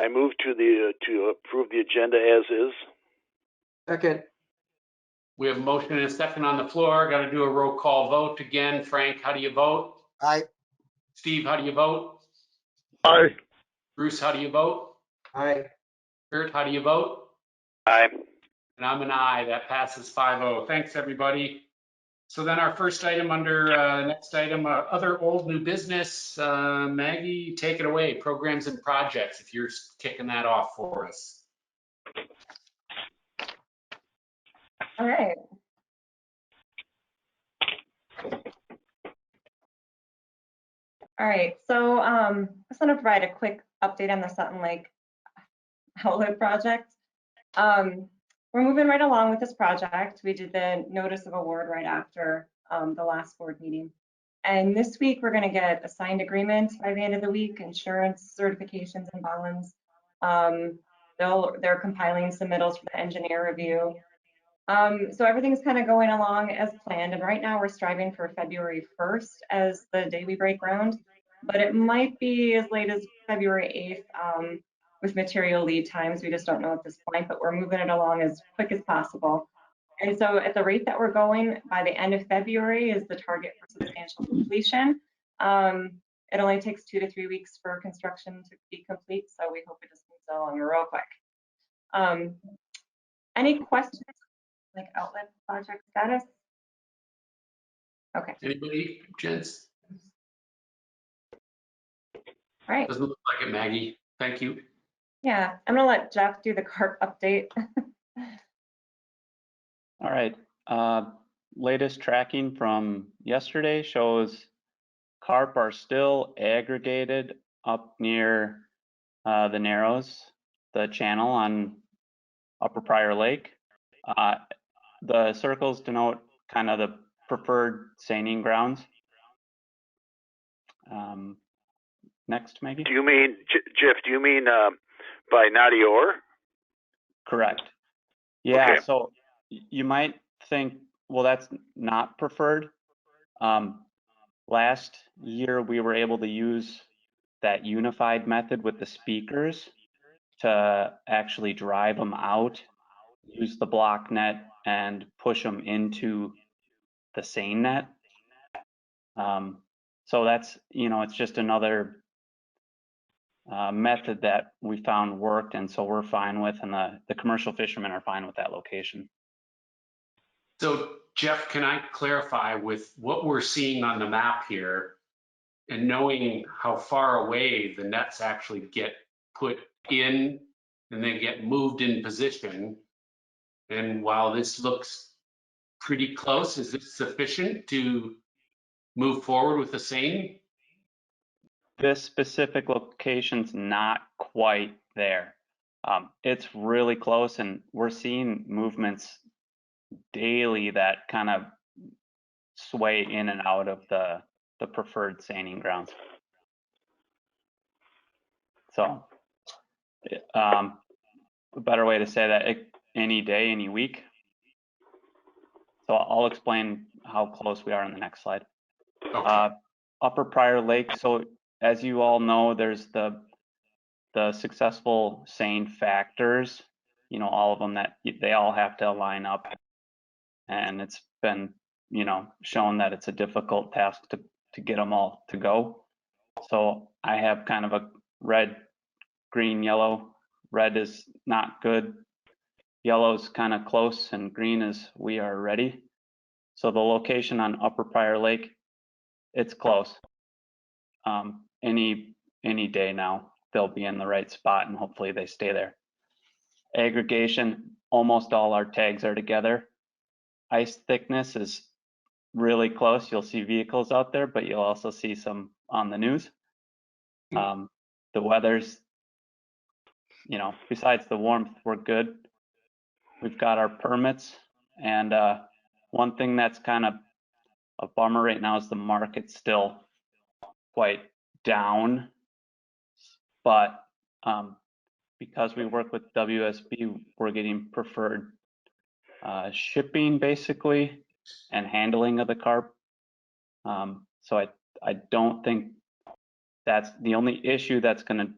I move to approve the agenda as is. Second. We have a motion and a second on the floor. Got to do a roll call vote again. Frank, how do you vote? Aye. Steve, how do you vote? Aye. Bruce, how do you vote? Aye. Kurt, how do you vote? Aye. And I'm an aye. That passes 5-0. Thanks, everybody. So then our first item under next item, other old new business. Maggie, take it away. Programs and projects, if you're kicking that off for us. All right. All right, so I just want to provide a quick update on the Sutton Lake outlet project. We're moving right along with this project. We did the notice of award right after the last board meeting. And this week, we're going to get a signed agreement by the end of the week, insurance, certifications, and bonds. They're compiling submittals for the engineer review. So everything's kind of going along as planned. And right now, we're striving for February 1st as the day we break ground. But it might be as late as February 8th with material lead times. We just don't know at this point, but we're moving it along as quick as possible. And so at the rate that we're going, by the end of February is the target for substantial completion. It only takes 2 to 3 weeks for construction to be complete, so we hope it just moves along real quick. Any questions, like outlet project status? Okay. Anybody, gents? All right. Doesn't look like it, Maggie. Thank you. Yeah, I'm gonna let Jeff do the CARP update. All right. Latest tracking from yesterday shows carp are still aggregated up near the Narrows, the channel on Upper Prior Lake. The circles denote kind of the preferred seining grounds. Next, Maggie. Do you mean, Jeff, do you mean by Nadior? Correct. Yeah, Okay. so you might think, well, that's not preferred. Last year, we were able to use that unified method with the speakers to actually drive them out, use the block net, and push them into the seine net. So that's, it's just another method that we found worked, and so we're fine with, and the commercial fishermen are fine with that location. So Jeff, can I clarify with what we're seeing on the map here and knowing how far away the nets actually get put in and then get moved in position? And while this looks pretty close, is this sufficient to move forward with the seine? This specific location's not quite there. It's really close, and we're seeing movements daily that kind of sway in and out of the preferred seining grounds. So a better way to say that, any day, any week. So I'll explain how close we are in the next slide. Okay. Upper Prior Lake. So as you all know, there's the successful seine factors, all of them that they all have to line up. And it's been, shown that it's a difficult task to get them all to go. So I have kind of a red, green, yellow. Red is not good. Yellow's kind of close, and green is we are ready. So the location on Upper Prior Lake, it's close. Any day now, they'll be in the right spot, and hopefully they stay there. Aggregation, almost all our tags are together. Ice thickness is really close. You'll see vehicles out there, but you'll also see some on the news. The weather's, besides the warmth, we're good. We've got our permits, and one thing that's kind of a bummer right now is the market's still quite down, but because we work with WSB, we're getting preferred shipping basically and handling of the carp. So I don't think that's the only issue that's going to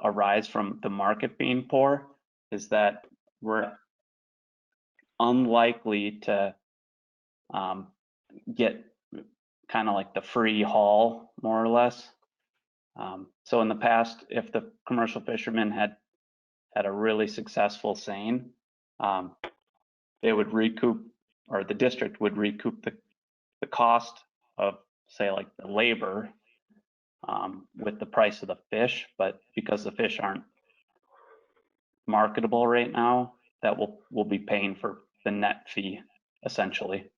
arise from the market being poor is that we're unlikely to get kind of like the free haul, more or less. So in the past, if the commercial fishermen had a really successful seine, they would recoup, or the district would recoup the cost of, say, like the labor with the price of the fish. But because the fish aren't marketable right now, that we'll be paying for the net fee essentially.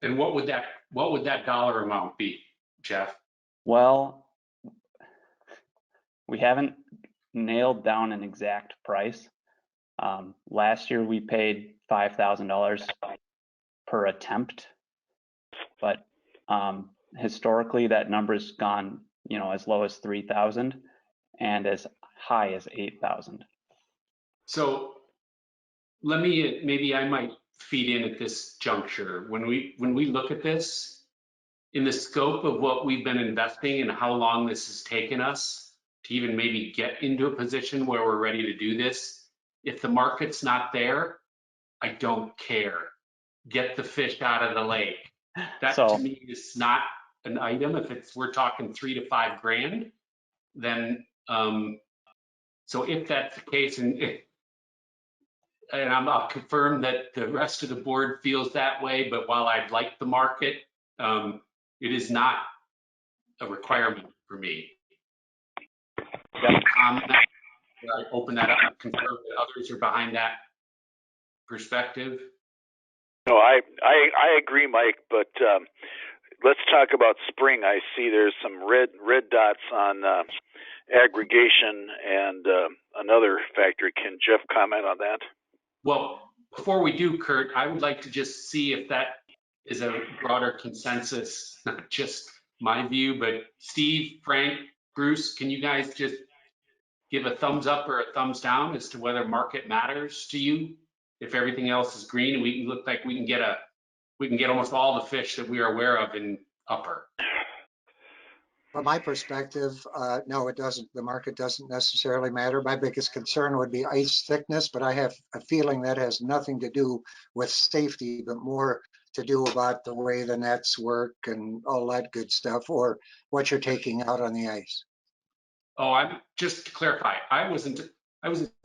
And what would that dollar amount be, Jeff? Well, we haven't nailed down an exact price. Last year we paid $5,000 per attempt, but historically that number's gone, as low as 3,000 and as high as 8,000. So maybe I might feed in at this juncture. When we look at this, in the scope of what we've been investing and how long this has taken us to even maybe get into a position where we're ready to do this, if the market's not there, I don't care. Get the fish out of the lake. That to me is not an item. If we're talking $3 to $5 grand, then so if that's the case, and I'll confirm that the rest of the board feels that way, but while I'd like the market, it is not a requirement for me. I open that up and confirm that others are behind that perspective. No, I agree, Mike, but let's talk about spring. I see there's some red dots on aggregation and another factor. Can Jeff comment on that? Well, before we do, Kurt, I would like to just see if that is a broader consensus, not just my view, but Steve, Frank, Bruce, can you guys just give a thumbs up or a thumbs down as to whether market matters to you? If everything else is green, we look like we can get almost all the fish that we are aware of in upper. From my perspective, no, it doesn't. The market doesn't necessarily matter. My biggest concern would be ice thickness, but I have a feeling that has nothing to do with safety, but more to do about the way the nets work and all that good stuff, or what you're taking out on the ice. Oh, I'm just to clarify, I was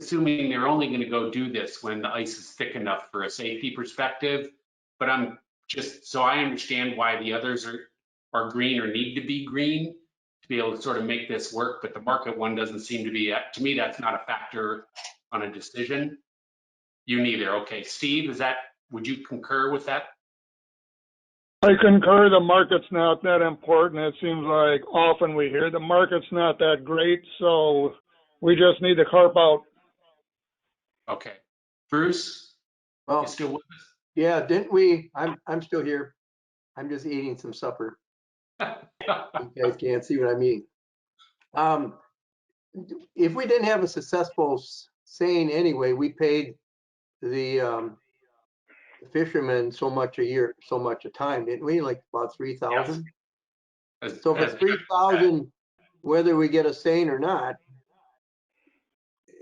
assuming they're only going to go do this when the ice is thick enough for a safety perspective, but I'm just, so I understand why the others are green or need to be green to be able to sort of make this work, but the market one doesn't seem to be, to me, that's not a factor on a decision. You neither. Okay, Steve, would you concur with that? I concur. The market's not that important. It seems like often we hear the market's not that great, so we just need to carp out. Okay. Bruce, Well, you still with us? yeah, didn't we? I'm still here. I'm just eating some supper. You guys can't see what I mean. If we didn't have a successful seine anyway, we paid the fishermen so much a year, so much a time, didn't we? Like about 3,000. Yes. So for 3,000, whether we get a seine or not,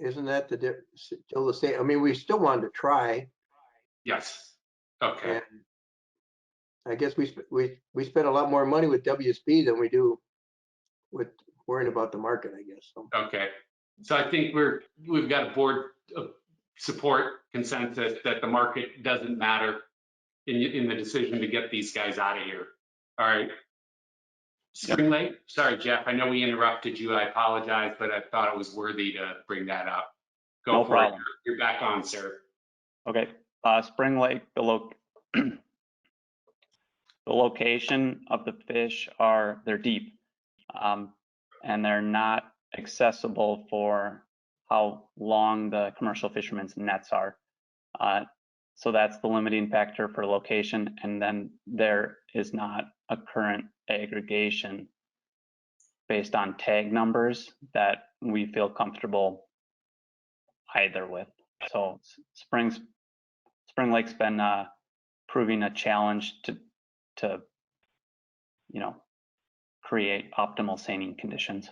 isn't that still the same? I mean, we still wanted to try. Yes. Okay. And I guess we spent a lot more money with WSB than we do with worrying about the market, I guess. So. Okay. So I think we've got a board support consensus that the market doesn't matter in the decision to get these guys out of here. All right. Spring Lake, sorry, Jeff, I know we interrupted you. I apologize, but I thought it was worthy to bring that up. Go for it. You're back on, sir. Okay. Spring Lake, the location of the fish they're deep, and they're not accessible for how long the commercial fishermen's nets are. So that's the limiting factor for location. And then there is not a current aggregation based on tag numbers that we feel comfortable either with. So Spring Lake's been proving a challenge to create optimal seining conditions.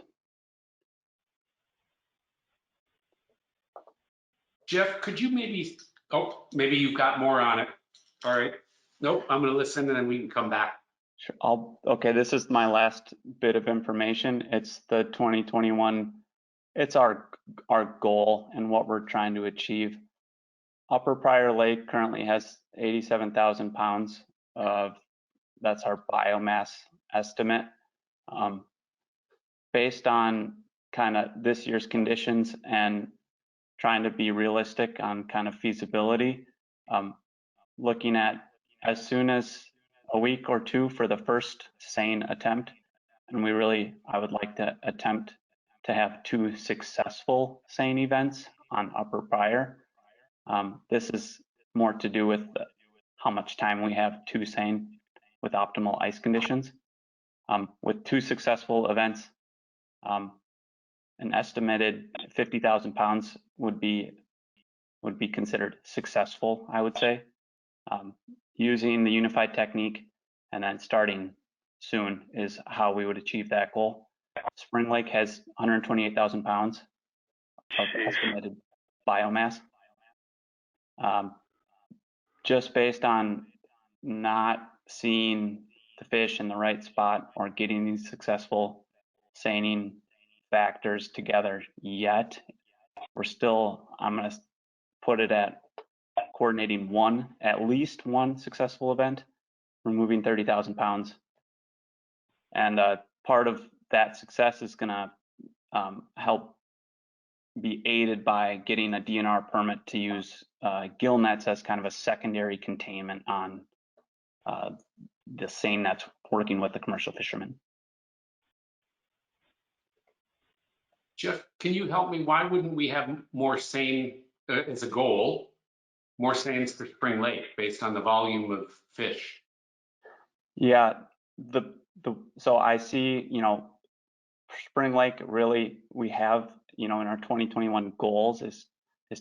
Jeff, could you maybe, oh, maybe you've got more on it. All right. Nope, I'm going to listen and then we can come back. Sure. Okay, this is my last bit of information. It's the 2021, it's our goal and what we're trying to achieve. Upper Prior Lake currently has 87,000 pounds of, that's our biomass estimate. Based on kind of this year's conditions and trying to be realistic on kind of feasibility, looking at as soon as a week or two for the first seine attempt. And I would like to attempt to have 2 successful seine events on Upper Prior. This is more to do with how much time we have to seine with optimal ice conditions. With 2 successful events, an estimated 50,000 pounds would be considered successful, I would say. Using the unified technique and then starting soon is how we would achieve that goal. Spring Lake has 128,000 pounds of estimated biomass. Just based on not seeing the fish in the right spot or getting these successful seining factors together yet, I'm going to put it at coordinating at least one successful event, removing 30,000 pounds. And part of that success is going to help be aided by getting a DNR permit to use gill nets as kind of a secondary containment on the seine nets working with the commercial fishermen. Jeff, can you help me? Why wouldn't we have more seine as a goal, more seines for Spring Lake based on the volume of fish? Yeah, so I see, Spring Lake really, we have, in our 2021 goals is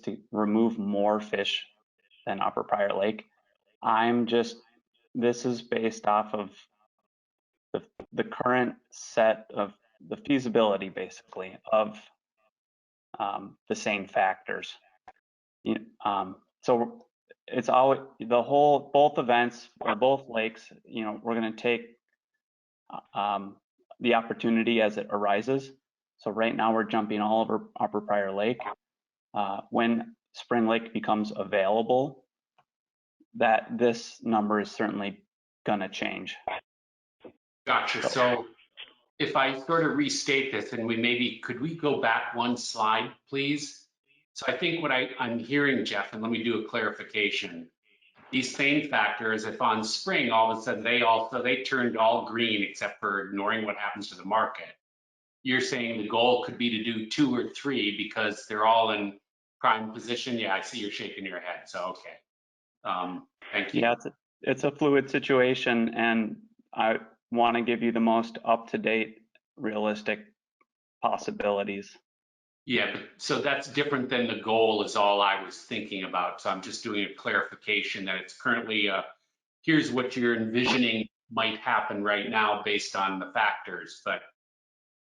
to remove more fish than Upper Prior Lake. This is based off of the current set of the feasibility, basically, of the same factors. So it's always both events, or both lakes, we're going to take the opportunity as it arises. So right now we're jumping all over Upper Prior Lake. When Spring Lake becomes available, this number is certainly going to change. Gotcha. So if I sort of restate this, and could we go back one slide, please? So I think what I'm hearing, Jeff, and let me do a clarification. These same factors, if on spring, all of a sudden they turned all green except for ignoring what happens to the market. You're saying the goal could be to do 2 or 3 because they're all in prime position. Yeah, I see you're shaking your head. So, okay. Thank you. Yeah, it's a fluid situation, and I want to give you the most up-to-date, realistic possibilities. Yeah, but so that's different than the goal is all I was thinking about. So I'm just doing a clarification that it's currently, here's what you're envisioning might happen right now based on the factors, but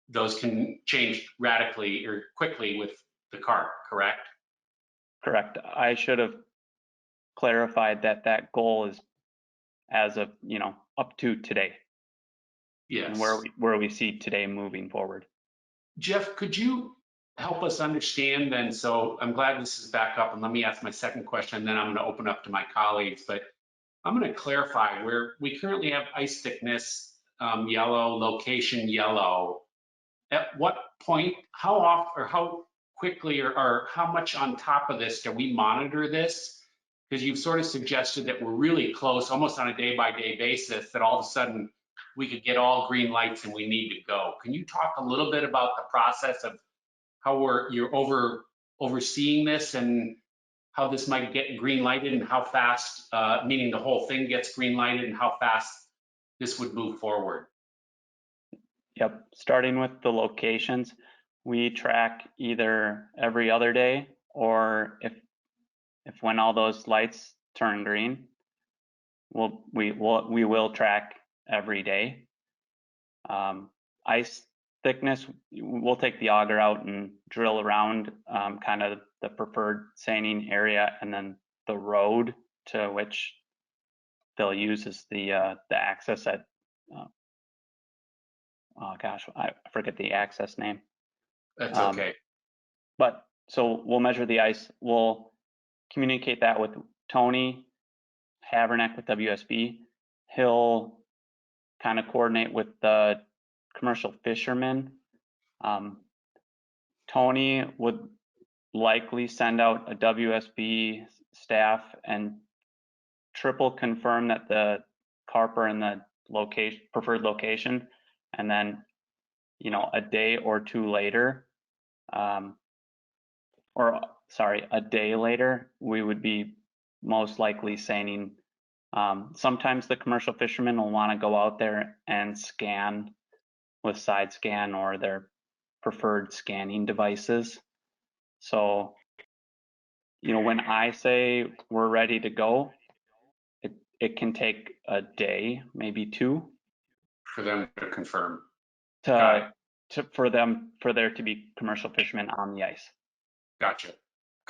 those can change radically or quickly with the carp, correct? Correct. I should have clarified that goal is as of, up to today. Yes. And where we see today moving forward. Jeff, could you help us understand then? So I'm glad this is back up, and let me ask my second question, and then I'm going to open up to my colleagues. But I'm going to clarify where we currently have ice thickness yellow, location yellow. At what point, how often, or how quickly, or how much on top of this do we monitor this? Because you've sort of suggested that we're really close, almost on a day-by-day basis, that all of a sudden we could get all green lights and we need to go. Can you talk a little bit about the process of how you're overseeing this and how this might get green lighted and how fast, meaning the whole thing gets green lighted, and how fast this would move forward? Yep, starting with the locations, we track either every other day, or if when all those lights turn green, we will track every day. Ice thickness, we'll take the auger out and drill around kind of the preferred sanding area, and then the road to which they'll use is the access at, oh gosh, I forget the access name. That's okay. But so we'll measure the ice. We'll communicate that with Tony Havernack with WSB. He'll kind of coordinate with the commercial fishermen. Tony would likely send out a WSB staff and triple confirm that the carp are in the location, preferred location, and then, you know, a day or two later, a day later, we would be most likely seining. Sometimes the commercial fishermen will want to go out there and scan with side scan or their preferred scanning devices. So, you know, when I say we're ready to go, it can take a day, maybe two, For them to confirm. for there to be commercial fishermen on the ice. Gotcha.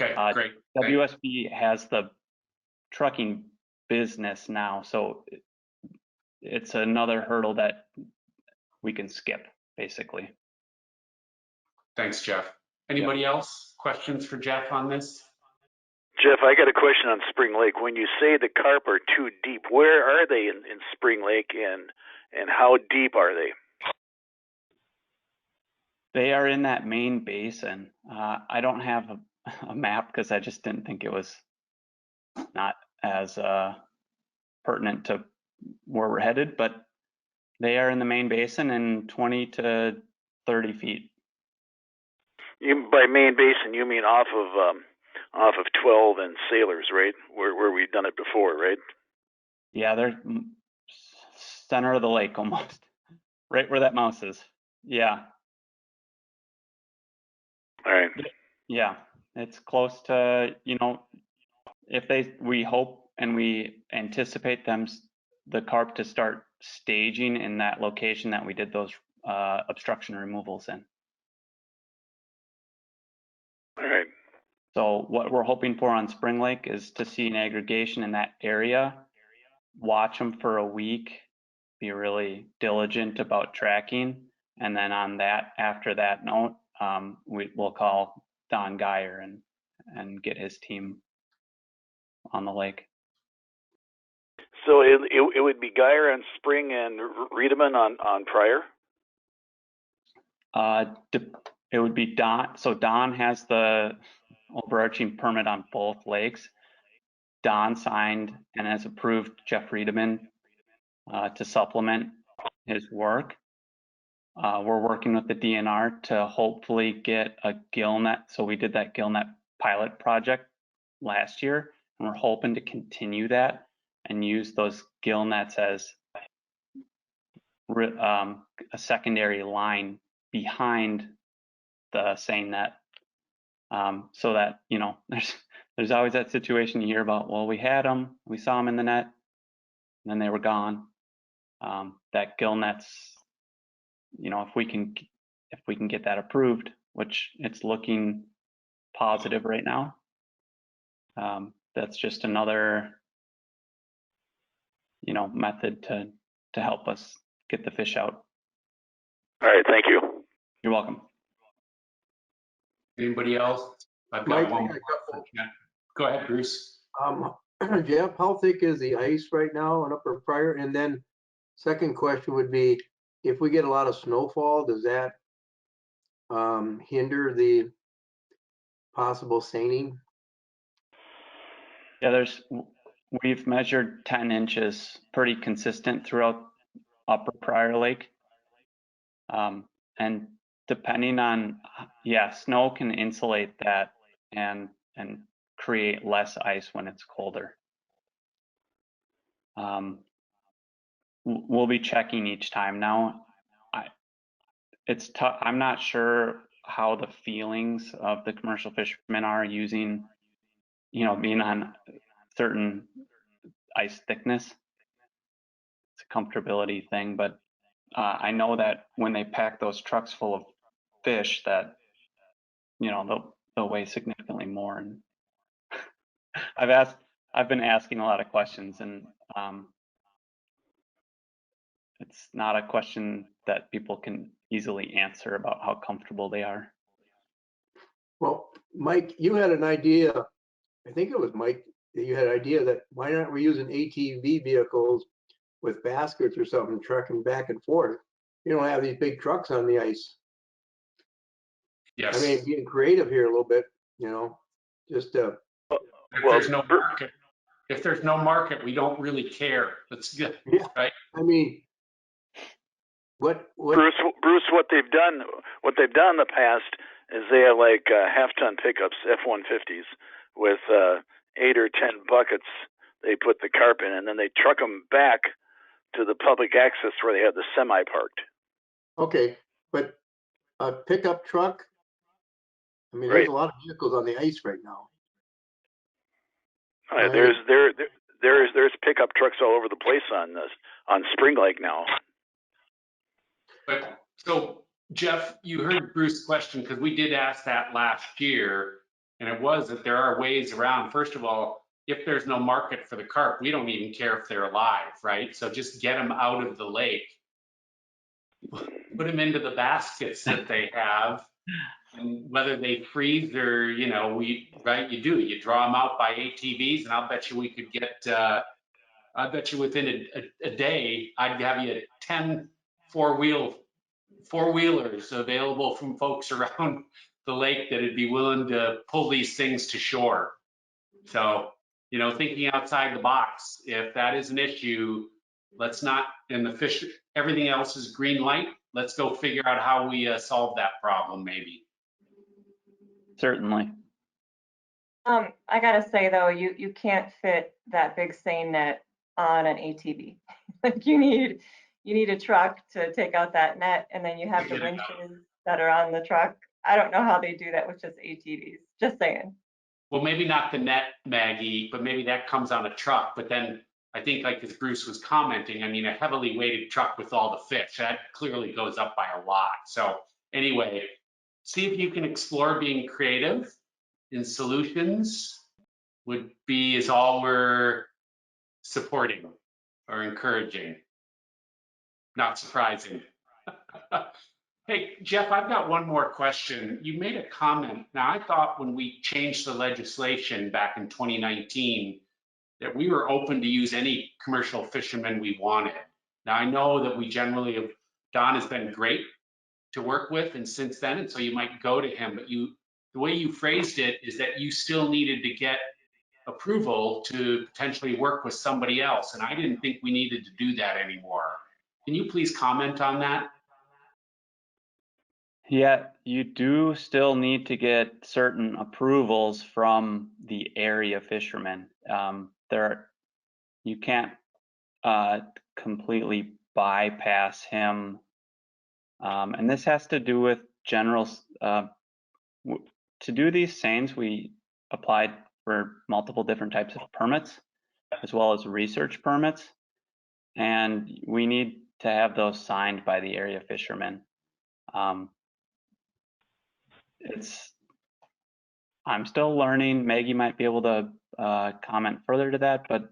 Okay, great. WSB has the trucking business now, so it's another hurdle that we can skip, basically. Thanks, Jeff. Anybody else? Questions for Jeff on this? Jeff, I got a question on Spring Lake. When you say the carp are too deep, where are they in Spring Lake, and how deep are they? They are in that main basin. I don't have a map because I just didn't think it was not as pertinent to where we're headed, but they are in the main basin and 20 to 30 feet. By main basin, you mean off of 12 and Sailors, right? Where we've done it before, right? Yeah, they're center of the lake almost, right where that mouse is. Yeah. All right. Yeah, it's close to, you know, we hope and we anticipate the carp to start staging in that location that we did those obstruction removals in. All right. So what we're hoping for on Spring Lake is to see an aggregation in that area, watch them for a week, be really diligent about tracking, and then on that, after that note, we'll call Don Geyer and get his team on the lake. So it would be Geyer on Spring and Riedemann on Prior? It would be Don. So Don has the overarching permit on both lakes. Don signed and has approved Jeff Riedemann to supplement his work. We're working with the DNR to hopefully get a gillnet. So we did that gillnet pilot project last year, and we're hoping to continue that and use those gillnets as a secondary line behind the seine net, so that, you know, there's always that situation you hear about. Well, we had them, we saw them in the net, and then they were gone. That gillnet's, you know, if we can get that approved, which it's looking positive right now, that's just another, you know, method to help us get the fish out. All right, thank you. You're welcome. Anybody else? I've got one. Go ahead, Bruce. Jeff, how thick is the ice right now on Upper Prior? And then second question would be, if we get a lot of snowfall, does that hinder the possible seining? Yeah, we've measured 10 inches, pretty consistent throughout Upper Prior Lake. And depending on, yeah, snow can insulate that and create less ice when it's colder. We'll be checking each time now. It's tough. I'm not sure how the feelings of the commercial fishermen are using, you know, being on certain ice thickness. It's a comfortability thing, but I know that when they pack those trucks full of fish, that they'll weigh significantly more. And I've been asking a lot of questions, and it's not a question that people can easily answer about how comfortable they are. Well, Mike, you had an idea, I think it was Mike, that you had an idea that why aren't we using ATV vehicles with baskets or something, trucking back and forth? You don't have these big trucks on the ice. Yes. I mean, being creative here a little bit, just If there's no market, we don't really care. That's good, yeah. right? I mean, what Bruce, what they've done in the past is they have like half-ton pickups, F-150s, with 8 or 10 buckets. They put the carp in, and then they truck them back to the public access where they have the semi parked. Okay, but a pickup truck, I mean, Right. there's a lot of vehicles on the ice right now. There's pickup trucks all over the place on Spring Lake now. But so Jeff, you heard Bruce's question, because we did ask that last year, and it was that there are ways around. First of all, if there's no market for the carp, we don't even care if they're alive, right? So just get them out of the lake, put them into the baskets that they have, and whether they freeze or, you draw them out by ATVs, and I'll bet you we could get, I bet you within a day, I'd have you 10 four-wheelers available from folks around the lake that'd be willing to pull these things to shore. So, thinking outside the box, if that is an issue, let's not, and the fish, everything else is green light. Let's go figure out how we solve that problem, maybe. Certainly. I gotta say though, you can't fit that big seine net on an ATV. Like you need a truck to take out that net, and then you have the winches that are on the truck. I don't know how they do that with just ATVs. Just saying. Well, maybe not the net, Maggie, but maybe that comes on a truck. But then I think, like as Bruce was commenting, I mean, a heavily weighted truck with all the fish, that clearly goes up by a lot. So anyway, see if you can explore being creative in solutions is all we're supporting or encouraging. Not surprising. Hey, Jeff, I've got one more question. You made a comment. Now, I thought when we changed the legislation back in 2019 that we were open to use any commercial fisherman we wanted. Now, I know that we generally have, Don has been great to work with, and since then, and so you might go to him, but the way you phrased it is that you still needed to get approval to potentially work with somebody else, and I didn't think we needed to do that anymore. Can you please comment on that? Yeah, you do still need to get certain approvals from the area fishermen. You can't completely bypass him, and this has to do with general. To do these seines, we applied for multiple different types of permits, as well as research permits, and we need to have those signed by the area fishermen. I'm still learning. Maggie might be able to comment further to that, but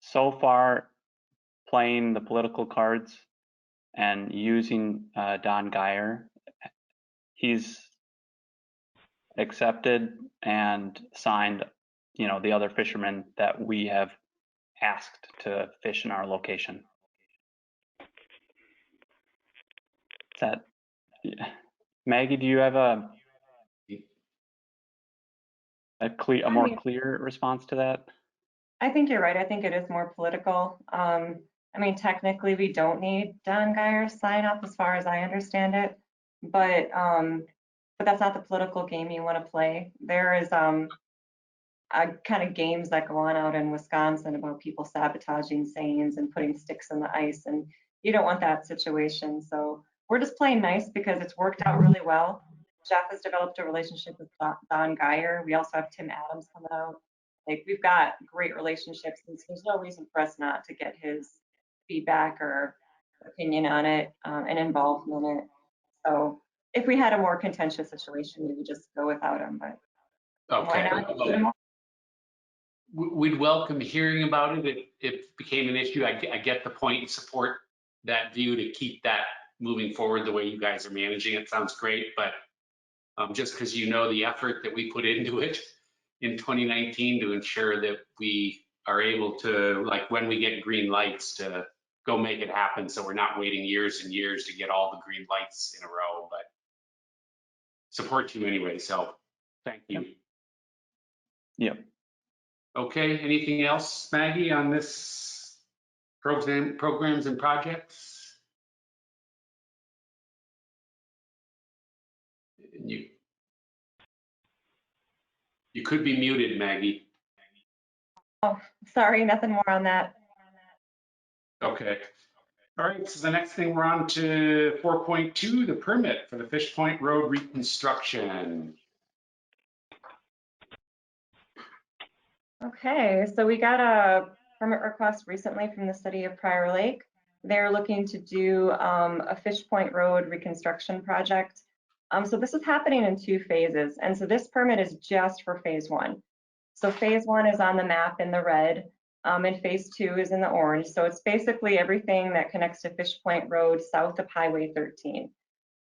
so far, playing the political cards and using Don Geyer, he's accepted and signed, the other fishermen that we have asked to fish in our location. Maggie, do you have a more clear response to that? I think you're right. I think it is more political. I mean, technically, we don't need Don Geyer's sign off as far as I understand it, but that's not the political game you want to play. There is kind of games that go on out in Wisconsin about people sabotaging seines and putting sticks in the ice, and you don't want that situation. So we're just playing nice because it's worked out really well. Jeff has developed a relationship with Don Geyer. We also have Tim Adams coming out. Like, we've got great relationships, and so there's no reason for us not to get his feedback or opinion on it and involvement in it. So if we had a more contentious situation, we would just go without him, but why Okay. not? Well, we'd welcome hearing about it if it became an issue. I get the point and support that view to keep that moving forward the way you guys are managing it. Sounds great, but just because you know the effort that we put into it in 2019 to ensure that we are able to, like when we get green lights, to go make it happen, so we're not waiting years and years to get all the green lights in a row, but support you anyway, so thank you. Yep. Okay, anything else, Maggie, on this programs and projects? You could be muted, Maggie. Oh, sorry, nothing more on that. Okay. All right, so the next thing we're on to 4.2, the permit for the Fish Point Road reconstruction. Okay, so we got a permit request recently from the city of Prior Lake. They're looking to do a Fish Point Road reconstruction project. So this is happening in 2 phases. And so this permit is just for phase 1. So phase 1 is on the map in the red, and phase 2 is in the orange. So it's basically everything that connects to Fish Point Road south of Highway 13.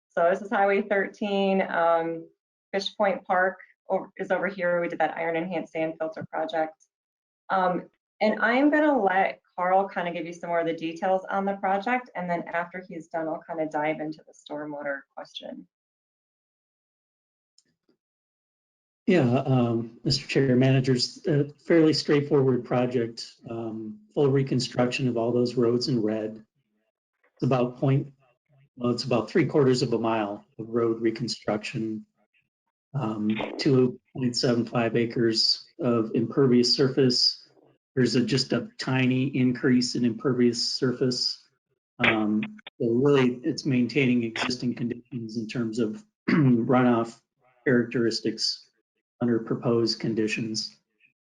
So this is Highway 13, Fish Point Park is over here. We did that iron enhanced sand filter project. And I'm gonna let Carl kind of give you some more of the details on the project. And then after he's done, I'll kind of dive into the stormwater question. Yeah, Mr. Chair, managers, a fairly straightforward project, full reconstruction of all those roads in red. It's about it's about 3/4 of a mile of road reconstruction, 2.75 acres of impervious surface. There's just a tiny increase in impervious surface. So really, it's maintaining existing conditions in terms of runoff characteristics under proposed conditions.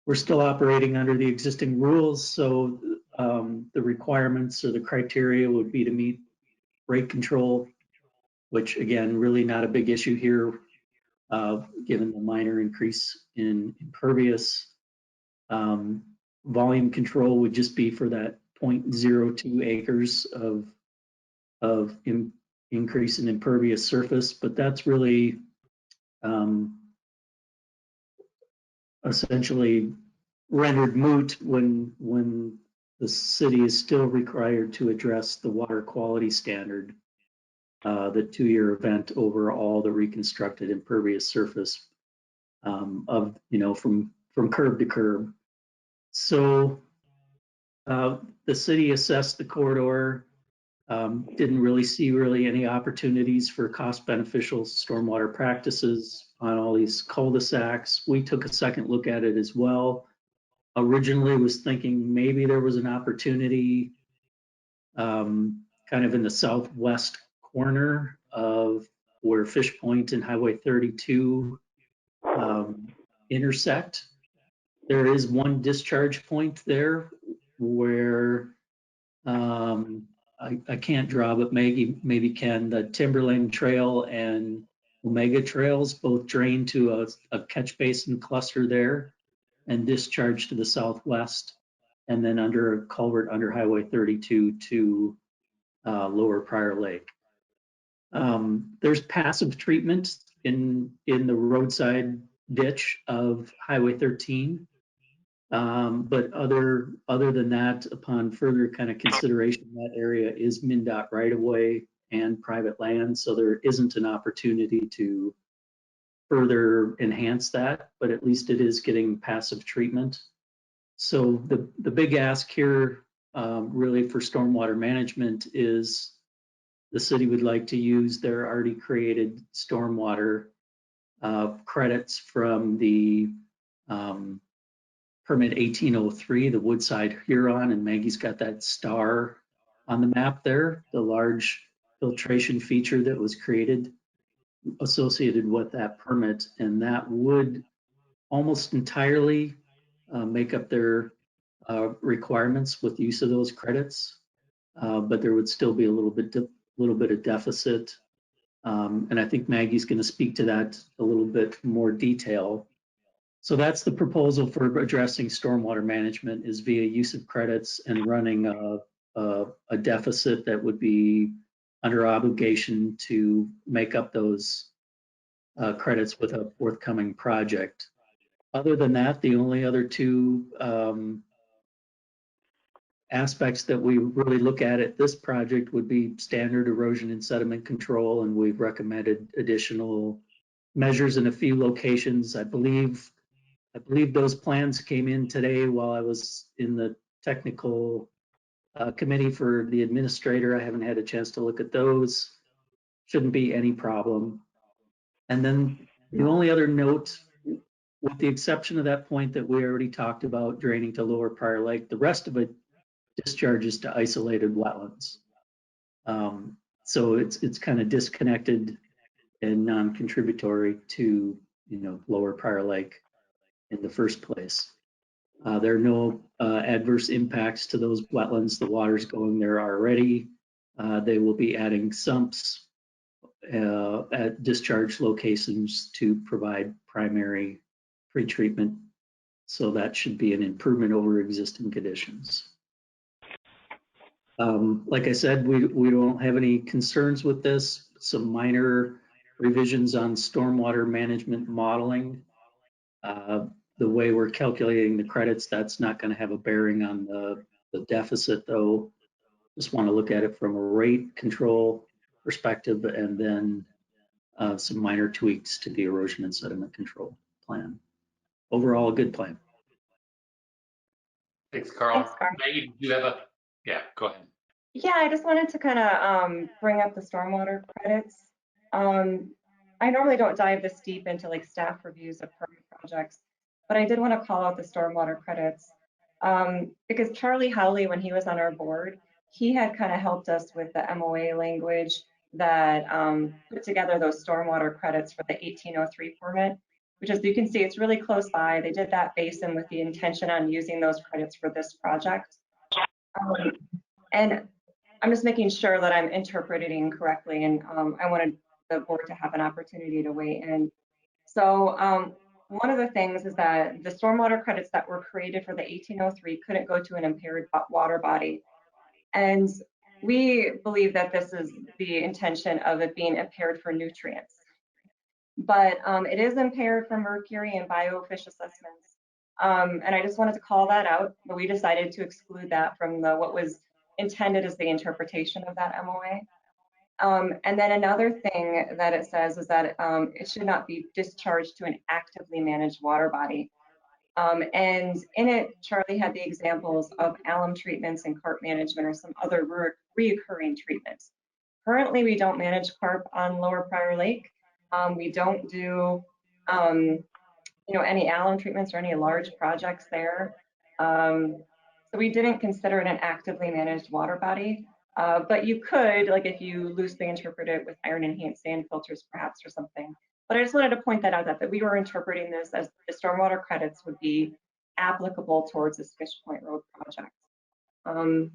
We're still operating under the existing rules, so the requirements or the criteria would be to meet rate control, which again, really not a big issue here, given the minor increase in impervious. Volume control would just be for that 0.02 acres of increase in impervious surface, but that's really essentially rendered moot when the city is still required to address the water quality standard, the 2-year event over all the reconstructed impervious surface of, from curb to curb. So the city assessed the corridor, didn't really see any opportunities for cost beneficial stormwater practices on all these cul-de-sacs. We took a second look at it as well. Originally was thinking maybe there was an opportunity kind of in the southwest corner of where Fish Point and Highway 32 intersect. There is one discharge point there where I can't draw, but Maggie maybe can. The Timberlane Trail and Omega Trails both drain to a catch basin cluster there and discharge to the southwest, and then under a culvert under Highway 32 to Lower Prior Lake. There's passive treatment in the roadside ditch of Highway 13. But other than that, upon further kind of consideration, that area is MnDOT right of way and private land, so there isn't an opportunity to further enhance that, but at least it is getting passive treatment. So the big ask here really for stormwater management is the city would like to use their already created stormwater credits from the permit 1803, the Woodside Huron, and Maggie's got that star on the map there, the large filtration feature that was created associated with that permit, and that would almost entirely make up their requirements with use of those credits. but there would still be a little bit of deficit. And I think Maggie's going to speak to that a little bit more detail. So that's the proposal for addressing stormwater management, is via use of credits and running a deficit that would be under obligation to make up those credits with a forthcoming project. Other than that, the only other two aspects that we really look at this project would be standard erosion and sediment control, and we've recommended additional measures in a few locations. I believe those plans came in today while I was in the technical committee for the administrator. I haven't had a chance to look at those. Shouldn't be any problem. And then the only other note, with the exception of that point that we already talked about, draining to Lower Prior Lake, the rest of it discharges to isolated wetlands. So it's kind of disconnected and non-contributory to, Lower Prior Lake in the first place. There are no adverse impacts to those wetlands. The water's going there already. They will be adding sumps at discharge locations to provide primary pretreatment. So that should be an improvement over existing conditions. Like I said, we don't have any concerns with this. Some minor revisions on stormwater management modeling. The way we're calculating the credits, that's not going to have a bearing on the deficit, though. Just want to look at it from a rate control perspective, and then some minor tweaks to the erosion and sediment control plan. Overall, a good plan. Thanks, Carl. Thanks, Carl. Maggie, do you have yeah, go ahead. Yeah, I just wanted to kind of bring up the stormwater credits. I normally don't dive this deep into like staff reviews of permit projects, but I did want to call out the stormwater credits because Charlie Howley, when he was on our board, he had kind of helped us with the MOA language that put together those stormwater credits for the 1803 permit, which, as you can see, it's really close by. They did that basin with the intention on using those credits for this project. And I'm just making sure that I'm interpreting correctly, and I wanted the board to have an opportunity to weigh in. So one of the things is that the stormwater credits that were created for the 1803 couldn't go to an impaired water body. And we believe that this is the intention of it being impaired for nutrients. But it is impaired for mercury and biofish assessments. And I just wanted to call that out, but we decided to exclude that from what was intended as the interpretation of that MOA. And then another thing that it says is that it should not be discharged to an actively managed water body. And in it, Charlie had the examples of alum treatments and carp management or some other reoccurring treatments. Currently, we don't manage carp on Lower Prior Lake. We don't do any alum treatments or any large projects there. So we didn't consider it an actively managed water body. But you could, like if you loosely interpret it with iron enhanced sand filters perhaps or something. But I just wanted to point that out, that we were interpreting this as the stormwater credits would be applicable towards this Fish Point Road project. And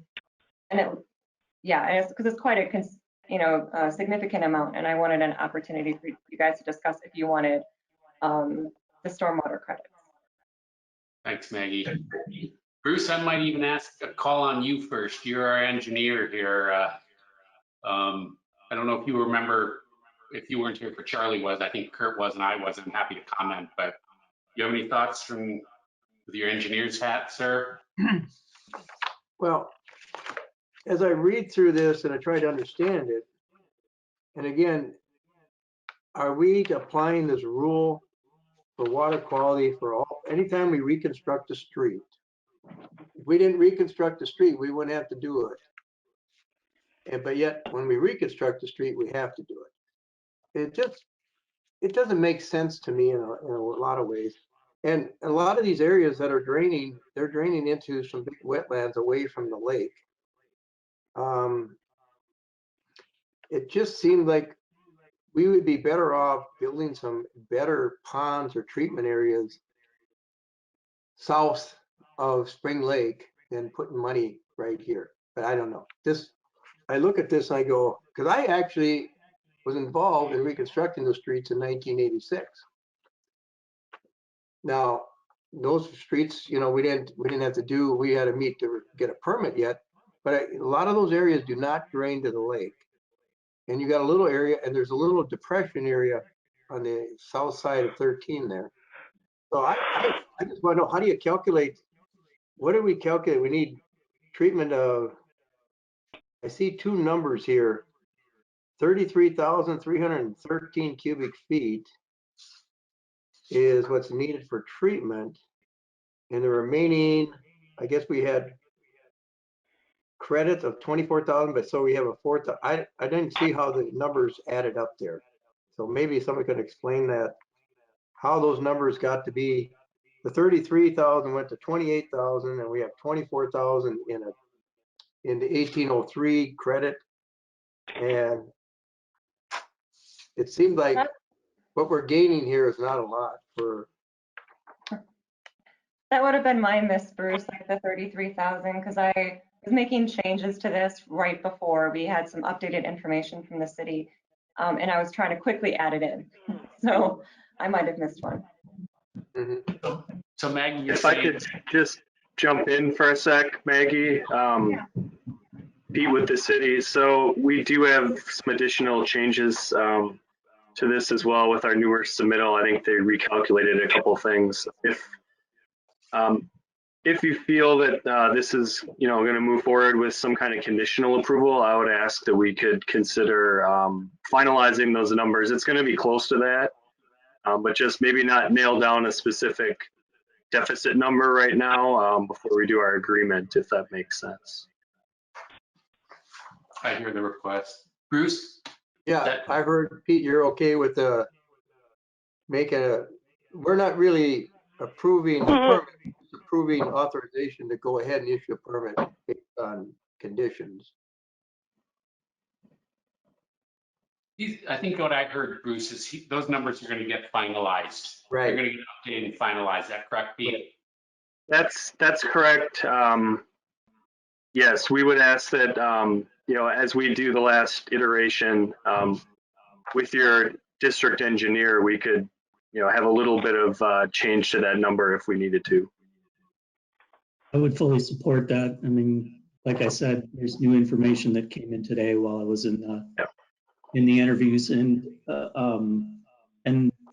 because it's quite a significant amount, and I wanted an opportunity for you guys to discuss if you wanted the stormwater credits. Thanks, Maggie. Bruce, I might even ask a call on you first. You're our engineer here. I don't know if you remember, if you weren't here for Charlie was, I think Kurt was and I wasn't. I'm happy to comment, but you have any thoughts with your engineer's hat, sir? Well, as I read through this and I try to understand it, and again, are we applying this rule for water quality for anytime we reconstruct a street? If we didn't reconstruct the street, we wouldn't have to do it. But yet, when we reconstruct the street, we have to do it. It doesn't make sense to me in a lot of ways. And a lot of these areas that are draining, they're draining into some big wetlands away from the lake. It just seemed like we would be better off building some better ponds or treatment areas south of Spring Lake than putting money right here. but I don't know. I look at this and I go, because I actually was involved in reconstructing the streets in 1986. Now, those streets, you know, we didn't have to do, we had to meet to get a permit yet, but a lot of those areas do not drain to the lake. And you got a little area, and there's a little depression area on the south side of 13 there. So I just want to know, how do you calculate, what do we calculate? We need treatment of, I see two numbers here, 33,313 cubic feet is what's needed for treatment. And the remaining, I guess we had credits of 24,000, but so we have a 4,000. I didn't see how the numbers added up there. So maybe someone can explain that, how those numbers got to be, the 33,000 went to 28,000, and we have 24,000 in the 1803 credit. And it seemed like what we're gaining here is not a lot for. That would have been my miss, Bruce, like the 33,000, because I was making changes to this right before we had some updated information from the city, and I was trying to quickly add it in. So I might have missed one. Mm-hmm. So Maggie, you're If saying, I could just jump in for a sec, Maggie. Pete with the city. So we do have some additional changes to this as well with our newer submittal. I think they recalculated a couple things. If you feel that this is, going to move forward with some kind of conditional approval, I would ask that we could consider finalizing those numbers. It's going to be close to that, but just maybe not nail down a specific deficit number right now before we do our agreement, if that makes sense. I hear the request. Bruce? Yeah, I heard, Pete, you're okay with we're not really approving authorization to go ahead and issue a permit based on conditions. I think what I heard, Bruce, is those numbers are going to get finalized. Right. They're going to get updated and finalized. Is that correct, Pete? That's correct. Yes, we would ask that, as we do the last iteration with your district engineer, we could, have a little bit of change to that number if we needed to. I would fully support that. I mean, like I said, there's new information that came in today while I was in the interviews, and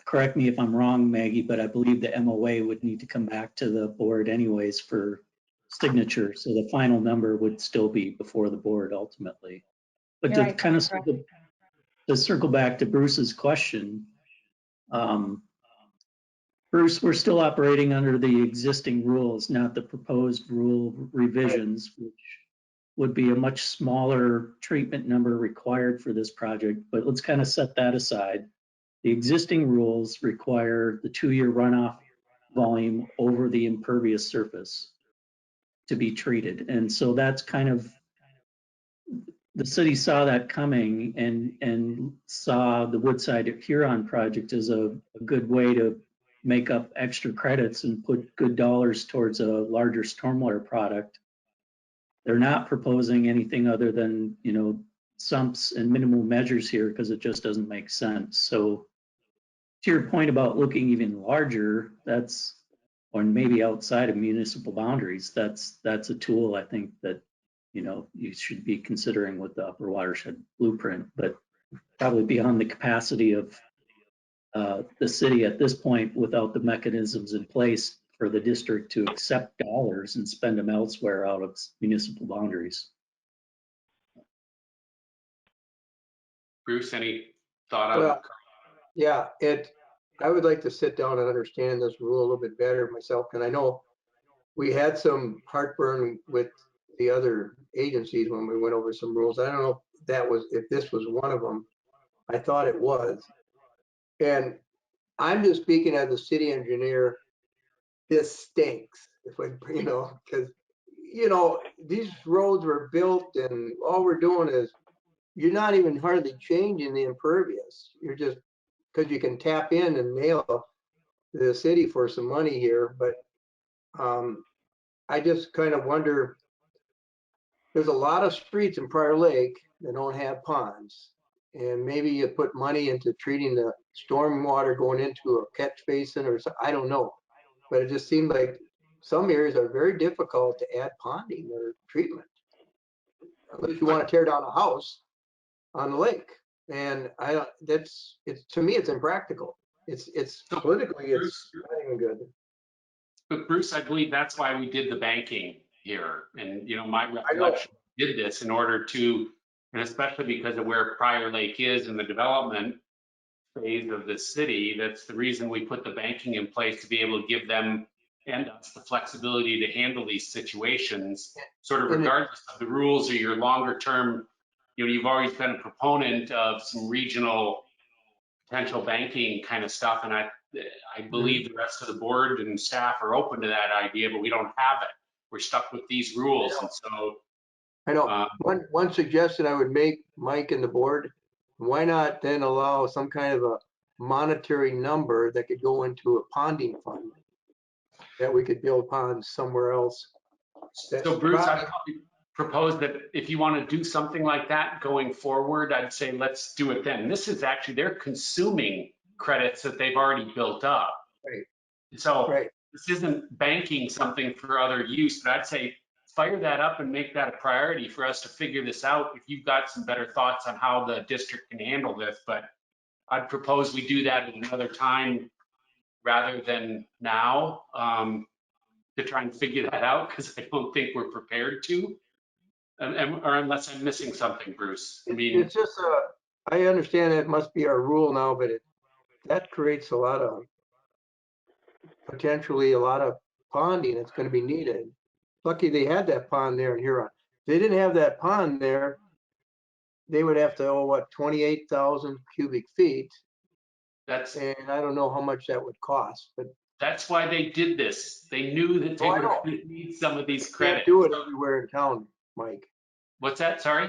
correct me if I'm wrong, Maggie, but I believe the MOA would need to come back to the board anyways for signature. So the final number would still be before the board ultimately. But Yeah, to kind of circle back to Bruce's question, Bruce, we're still operating under the existing rules, not the proposed rule revisions, which would be a much smaller treatment number required for this project. But let's kind of set that aside. The existing rules require the 2-year runoff volume over the impervious surface to be treated. And so that's kind of, the city saw that coming and saw the Woodside Huron project as a good way to make up extra credits and put good dollars towards a larger stormwater product. They're not proposing anything other than, sumps and minimal measures here because it just doesn't make sense. So to your point about looking even larger, or maybe outside of municipal boundaries, that's a tool I think that, you should be considering with the Upper Watershed Blueprint, but probably beyond the capacity of the city at this point without the mechanisms in place for the district to accept dollars and spend them elsewhere out of municipal boundaries. Bruce, any thought on that? Yeah, I would like to sit down and understand this rule a little bit better myself, and I know we had some heartburn with the other agencies when we went over some rules. I don't know if this was one of them. I thought it was. And I'm just speaking as a city engineer. This stinks, because these roads were built and all we're doing is, you're not even hardly changing the impervious. You're just, because you can tap in and nail the city for some money here. But I just kind of wonder, there's a lot of streets in Prior Lake that don't have ponds. And maybe you put money into treating the storm water going into a catch basin or I don't know. But it just seemed like some areas are very difficult to add ponding or treatment. Unless you want to tear down a house on the lake. And I don't, it's to me, it's impractical. It's politically, it's not even good. But Bruce, I believe that's why we did the banking here. And, my recollection did this in order to, and especially because of where Prior Lake is in the development phase of the city, that's the reason we put the banking in place, to be able to give them and us the flexibility to handle these situations, sort of regardless of the rules or your longer term. You've always been a proponent of some regional potential banking kind of stuff, and I believe the rest of the board and staff are open to that idea, but we don't have it. We're stuck with these rules, and so. I know. One suggestion I would make, Mike and the board, why not then allow some kind of a monetary number that could go into a ponding fund that we could build ponds somewhere else. So Bruce, I'd probably propose that if you want to do something like that going forward, I'd say let's do it then. This is actually, they're consuming credits that they've already built up. Right. So this isn't banking something for other use, but I'd say fire that up and make that a priority for us to figure this out. If you've got some better thoughts on how the district can handle this, but I'd propose we do that at another time rather than now, to try and figure that out, because I don't think we're prepared to, or unless I'm missing something, Bruce. I mean, it's just I understand it must be our rule now, but that creates potentially a lot of ponding that's going to be needed. Lucky they had that pond there in Huron. If they didn't have that pond there, they would have to 28,000 cubic feet. And I don't know how much that would cost, but that's why they did this. They knew that they were going to need some of these credits. Can't do it everywhere in town, Mike. What's that? Sorry?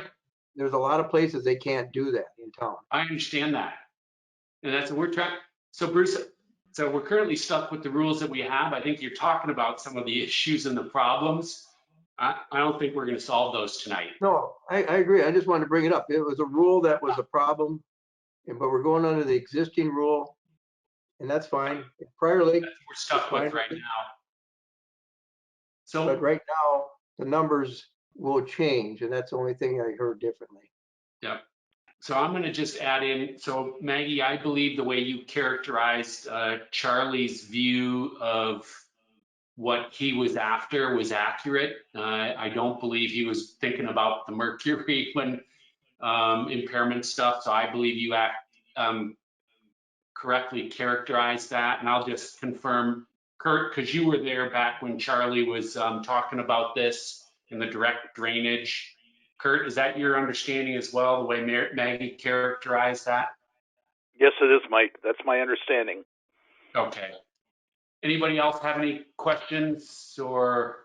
There's a lot of places they can't do that in town. I understand that. And that's what we're trying. So Bruce, so we're currently stuck with the rules that we have. I think you're talking about some of the issues and the problems. I don't think we're going to solve those tonight. No, I agree. I just wanted to bring it up. It was a rule that was a problem, but we're going under the existing rule, and that's fine. Prior Lake, we're stuck with right now. So, but right now the numbers will change, and that's the only thing I heard differently. Yeah. So I'm going to just add in. So Maggie, I believe the way you characterized Charlie's view of what he was after was accurate. I don't believe he was thinking about the mercury when impairment stuff. So I believe you correctly characterized that. And I'll just confirm, Kurt, because you were there back when Charlie was talking about this in the direct drainage. Kurt, is that your understanding as well, the way Maggie characterized that? Yes, it is, Mike. That's my understanding. Okay. Anybody else have any questions, or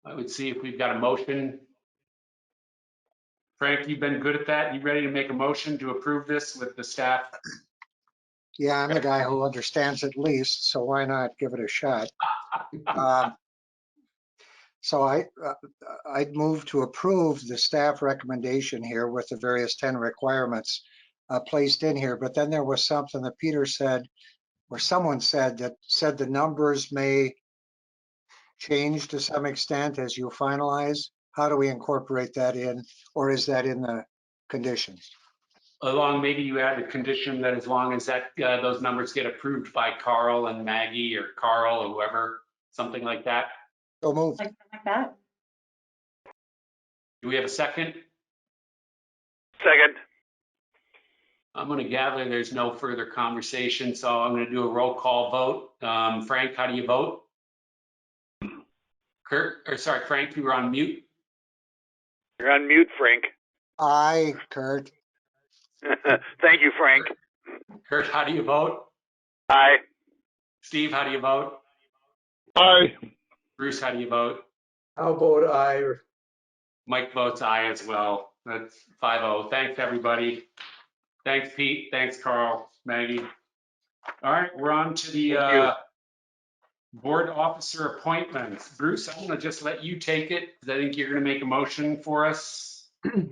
I would see if we've got a motion. Frank, you've been good at that. You ready to make a motion to approve this with the staff? Yeah, I'm the guy who understands at least, so why not give it a shot? So I'd move to approve the staff recommendation here with the various 10 requirements placed in here. But then there was something that Peter said, or someone said, that said the numbers may change to some extent as you finalize. How do we incorporate that in, or is that in the conditions? Maybe you add a condition that as long as that those numbers get approved by Carl and Maggie, or Carl or whoever, something like that. So move. Like that. Do we have a second? Second. I'm going to gather there's no further conversation, so I'm going to do a roll call vote. Frank, how do you vote? Frank, you were on mute. You're on mute, Frank. Aye, Kurt. Thank you, Frank. Kurt, how do you vote? Aye. Steve, how do you vote? Aye. Bruce, how do you vote? I'll vote aye. Mike votes aye as well. That's 5-0. Thanks, everybody. Thanks, Pete. Thanks, Carl, Maggie. All right, we're on to the Board officer appointments. Bruce, I'm gonna just let you take it, because I think you're gonna make a motion for us.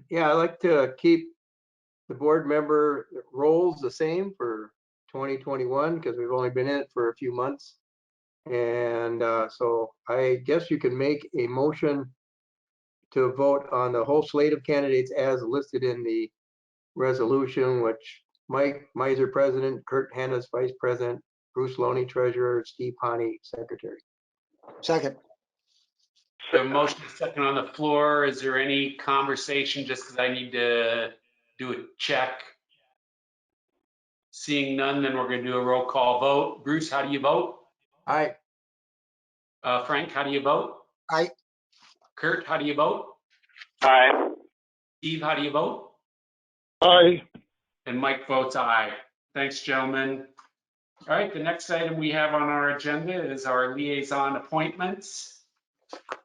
Yeah, I like to keep the board member roles the same for 2021 because we've only been in it for a few months. And so I guess you can make a motion to vote on the whole slate of candidates as listed in the resolution, which Mike Miser, president, Kurt Hennis, vice president, Bruce Loney, treasurer, Steve Honey, secretary. Second. The motion is second on the floor. Is there any conversation, just because I need to do a check? Seeing none, then we're gonna do a roll call vote. Bruce, how do you vote? Aye. Frank, how do you vote? Aye. Kurt, how do you vote? Aye. Steve, how do you vote? Aye. And Mike votes aye. Thanks, gentlemen. All right, the next item we have on our agenda is our liaison appointments.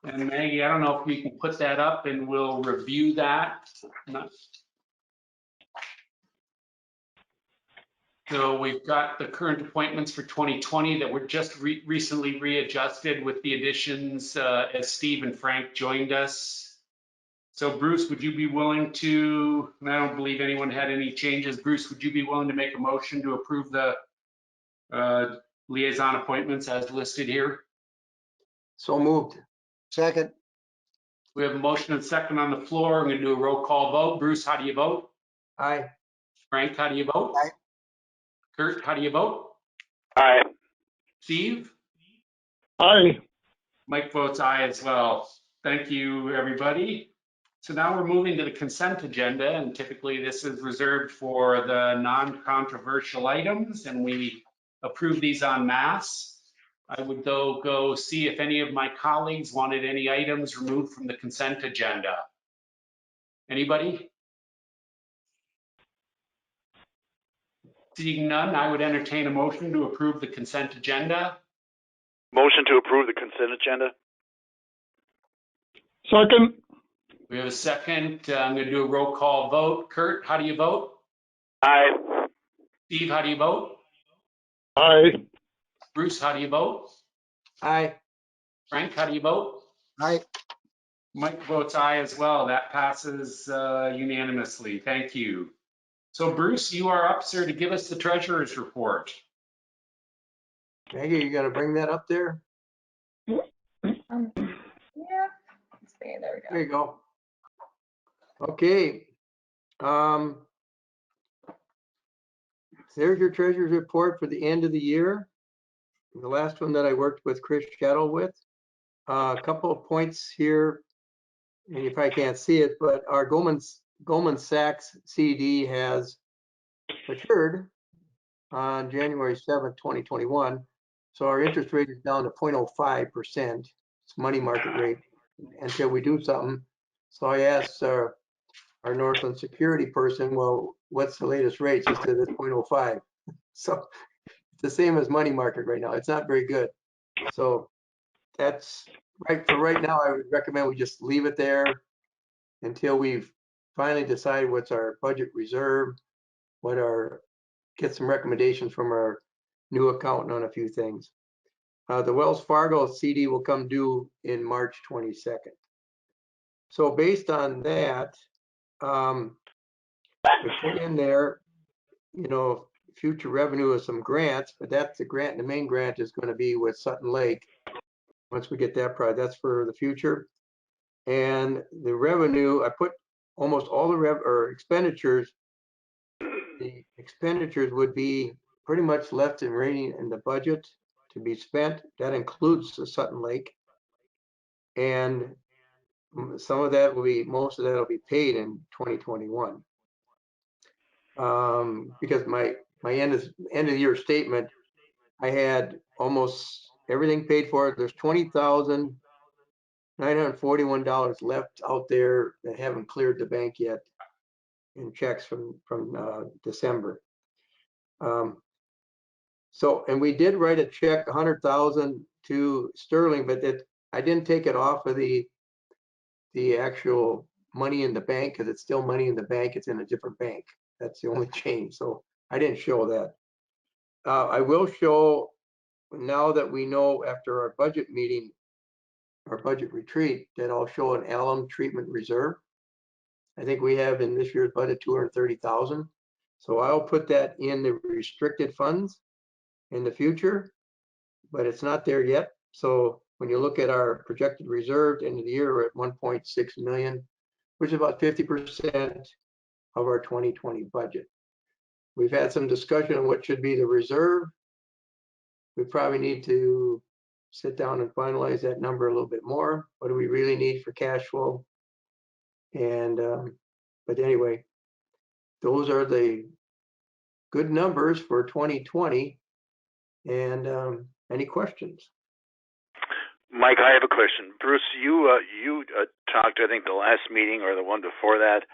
And Maggie, I don't know if we can put that up and we'll review that. So we've got the current appointments for 2020 that were just recently readjusted with the additions as Steve and Frank joined us. So Bruce, would you be willing to, and I don't believe anyone had any changes. Bruce, would you be willing to make a motion to approve the liaison appointments as listed here? So moved. Second. We have a motion and second on the floor. I'm going to do a roll call vote. Bruce, how do you vote? Aye. Frank, how do you vote? Aye. Kurt, how do you vote? Aye. Steve? Aye. Mike votes aye as well. Thank you, everybody. So now we're moving to the consent agenda, and typically this is reserved for the non-controversial items, and we approve these en masse. I would though go see if any of my colleagues wanted any items removed from the consent agenda. Anybody? Seeing none, I would entertain a motion to approve the consent agenda. Motion to approve the consent agenda? Second. We have a second. I'm going to do a roll call vote. Kurt, how do you vote? Aye. Steve, how do you vote? Aye. Bruce, how do you vote? Aye. Frank, how do you vote? Aye. Mike votes aye as well. That passes unanimously. Thank you. So Bruce, you are up, sir, to give us the treasurer's report. Maggie, you gotta bring that up there. Yeah. Let's see. There we go. There you go. Okay. There's your treasurer's report for the end of the year. The last one that I worked with Chris Shettle with. A couple of points here, and you probably can't see it, but our Goldman Sachs CD has matured on January 7th, 2021. So our interest rate is down to 0.05%. It's money market rate until we do something. So I asked our Northland security person, well, what's the latest rate? She said it's 0.05. So it's the same as money market right now. It's not very good. So that's right. For right now, I would recommend we just leave it there until we've finally decided what's our budget reserve, get some recommendations from our new accountant on a few things. The Wells Fargo CD will come due in March 22nd. So based on that, we put in there, future revenue of some grants, but that's the grant. The main grant is going to be with Sutton Lake. Once we get that project, that's for the future. And the revenue, I put almost all the expenditures. The expenditures would be pretty much left and remaining in the budget to be spent. That includes the Sutton Lake. And most of that will be paid in 2021. Because my end of the year statement, I had almost everything paid for. There's $20,941 left out there that haven't cleared the bank yet in checks from December. And we did write a check, 100,000 to Sterling, but I didn't take it off of the actual money in the bank because it's still money in the bank. It's in a different bank. That's the only change. So I didn't show that. I will show now that we know after our budget meeting, our budget retreat, that I'll show an alum treatment reserve. I think we have in this year's budget 230,000. So I'll put that in the restricted funds in the future, but it's not there yet. So when you look at our projected reserve end of the year, we're at 1.6 million, which is about 50% of our 2020 budget. We've had some discussion on what should be the reserve. We probably need to sit down and finalize that number a little bit more. What do we really need for cash flow? And, but anyway, those are the good numbers for 2020. And any questions? Mike, I have a question. Bruce, you talked, I think, the last meeting or the one before that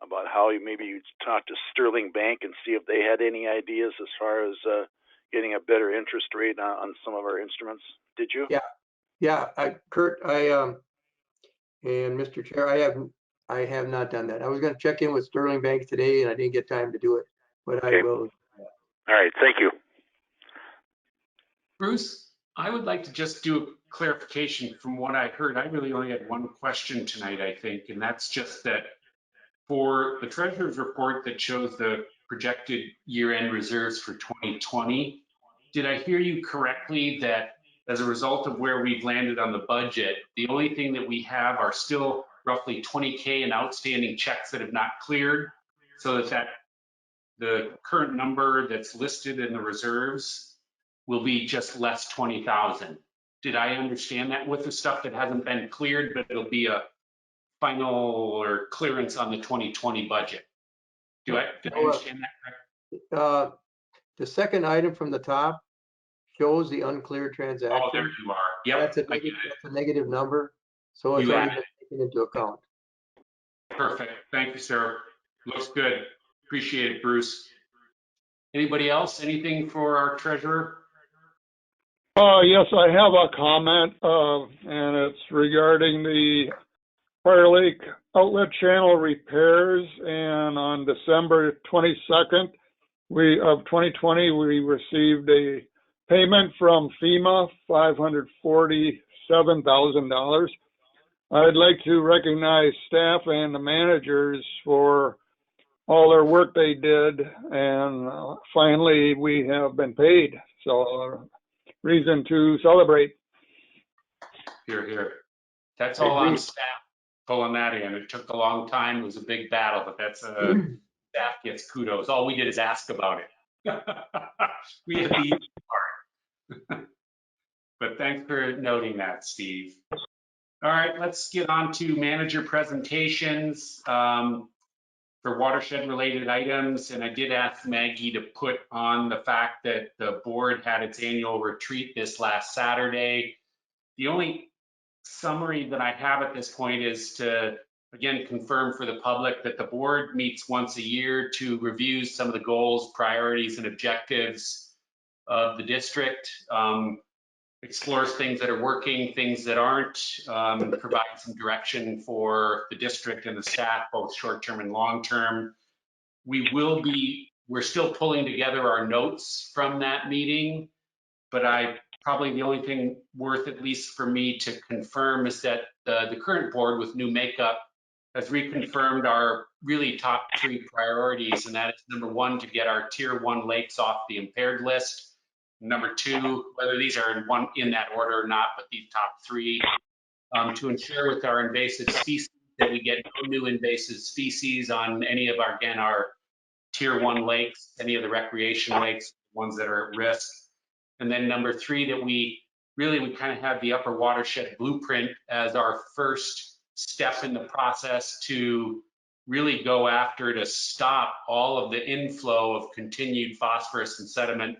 about how maybe you talked to Sterling Bank and see if they had any ideas as far as getting a better interest rate on some of our instruments. Did you? Yeah. Kurt, and Mr. Chair, I have not done that. I was going to check in with Sterling Bank today, and I didn't get time to do it, but okay. I will. All right. Thank you. Bruce, I would like to just do a clarification from what I heard. I really only had one question tonight, I think, and that's just that for the treasurer's report that shows the projected year-end reserves for 2020, did I hear you correctly that as a result of where we've landed on the budget, the only thing that we have are still roughly 20K in outstanding checks that have not cleared, so that the current number that's listed in the reserves will be just less 20,000. Did I understand that with the stuff that hasn't been cleared, but it'll be a final or clearance on the 2020 budget? Did I understand that correctly? The second item from the top shows the uncleared transaction. Oh, there you are. Yep. That's a negative number. So it's already been taken into account. Perfect. Thank you, sir. Looks good. Appreciate it, Bruce. Anybody else? Anything for our treasurer? Yes, I have a comment, and it's regarding the Fire Lake outlet channel repairs. And on December 22nd of 2020, we received a payment from FEMA, $547,000. I'd like to recognize staff and the managers for all their work they did, and finally we have been paid. So reason to celebrate. Here, here. That's all on staff pulling that in. It took a long time. It was a big battle, but that's staff gets kudos. All we did is ask about it. We had the easy part. But thanks for noting that, Steve. All right, let's get on to manager presentations for watershed related items. And I did ask Maggie to put on the fact that the board had its annual retreat this last Saturday. The only summary that I have at this point is to, again, confirm for the public that the board meets once a year to review some of the goals, priorities, and objectives of the district, explores things that are working, things that aren't, provide some direction for the district and the staff, both short-term and long-term. We're still pulling together our notes from that meeting, but probably the only thing worth, at least for me to confirm, is that the current board with new makeup has reconfirmed our really top 3 priorities, and that is number 1, to get our tier 1 lakes off the impaired list. Number 2, whether these are in that order or not, but these top 3, to ensure with our invasive species that we get no new invasive species on any of our tier 1 lakes, any of the recreation lakes, ones that are at risk. And then number 3, that we kind of have the upper watershed blueprint as our first step in the process to really go after to stop all of the inflow of continued phosphorus and sediment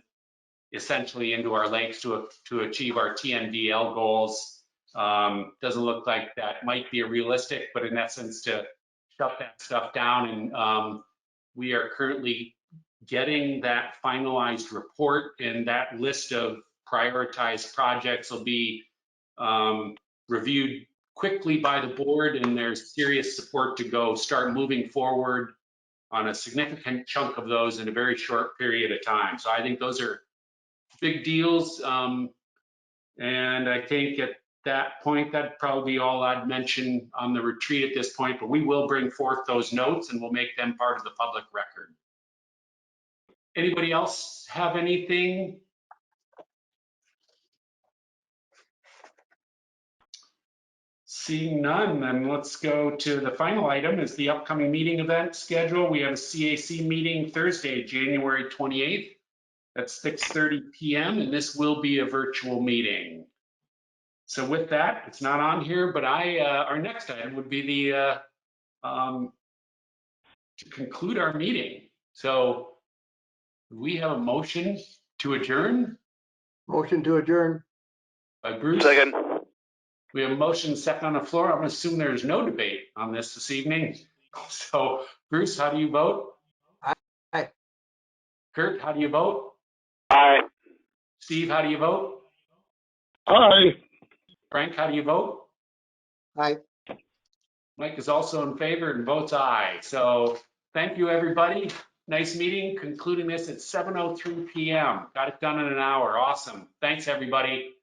essentially into our lakes to achieve our TNDL goals. Doesn't look like that might be realistic, but in essence to shut that stuff down. And we are currently getting that finalized report, and that list of prioritized projects will be reviewed quickly by the board, and there's serious support to start moving forward on a significant chunk of those in a very short period of time. So I think those are big deals. And I think at that point, that'd probably be all I'd mention on the retreat at this point, but we will bring forth those notes and we'll make them part of the public record. Anybody else have anything? Seeing none, then let's go to the final item is the upcoming meeting event schedule. We have a CAC meeting Thursday, January 28th at 6:30 p.m. and this will be a virtual meeting. So with that, it's not on here, but our next item would be the to conclude our meeting. So we have a motion to adjourn Motion to adjourn. by Bruce. Second. We have a motion second on the floor. I'm going to assume there's no debate on this evening. So Bruce, how do you vote? Aye. Kurt, how do you vote? Aye. Steve, how do you vote? Aye. Frank, how do you vote? Aye. Mike is also in favor and votes aye. So thank you, everybody. Nice meeting. Concluding this at 7:03 p.m. Got it done in an hour. Awesome. Thanks, everybody.